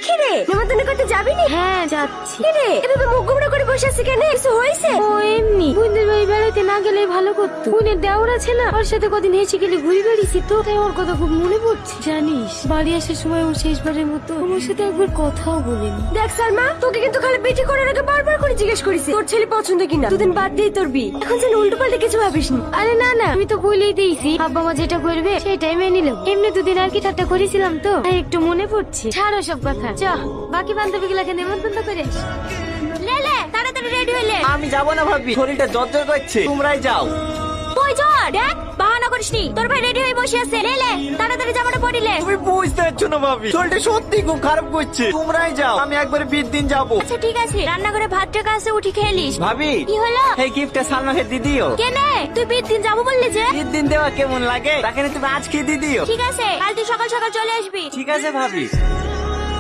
কিরে নেমন্তন্ন করতে যাবি নি? হ্যাঁ যাচ্ছি। কিরে এভাবে মুখ গুমড়া করে বসে আছিস কেন? কিছু হয়েছে? ও এমনি বোনদের বাড়ি বেড়াইতে না গেলে ভালো করতো। বোনের দেওর আছে না, ওর সাথে কদিন হেসে গেলে ঘুরে বেড়িয়েছি তো, তাই ওর কথা খুব মনে পড়ছে। জানিস বাড়ি আসার সময় ও শেষবারের মতো আমার সাথে একবার কথাও বলেনি। দেখ সালমা, তোকে কিন্তু খালি বিয়ে করার আগে বারবার করে জিজ্ঞেস করেছি তোর ছেলে পছন্দ কিনা। দুদিন বাদ দিয়ে তোর বিয়ে। এখন যেন উল্টো পাল্টে কিছু ভাবিস নি। আরে না না, আমি তো বলেই দিয়েছি আব্বা মা যেটা করবে সেটাই মেনে নিলাম। এমনি দুদিন আর কি ঠাট্টা করেছিলাম তো, তাই একটু মনে পড়ছে। ছাড়ো সব কথা, চ বাকি বান্ধবীগুলাকে নেমন্তন্ন করে আসি। লে তাড়াতাড়ি রেডি হইলে। আমি যাবো না ভাবি, শরীরটা জর্জর করছে, তোমরাই যাও। তুই চল, দেখ বাহানা করিস নি। তোর ভাই রেডি হয়ে বসে আছে। লে তাড়াতাড়ি জামাটা পরিলে। তুমি বুঝতে পারছো না ভাবি, শরীরটা সত্যি খুব খারাপ করছে। তোমরাই যাও, আমি একবারে বিয়ের দিন যাবো। আচ্ছা ঠিক আছে, রান্নাঘরে ভাত টাকা আছে, উঠি খেলিস। ভাবি কি হলো? এই গিফটটা সালমাকে দিয়ে দিও। কেনে তুই বিয়ের দিন যাবো বললি যে? বিয়ের দিন দেওয়া কেমন লাগে, তাকে তুমি আজকে দিয়ে দিও। ঠিক আছে, কাল তুই সকাল সকাল চলে আসবি। ঠিক আছে ভাবি।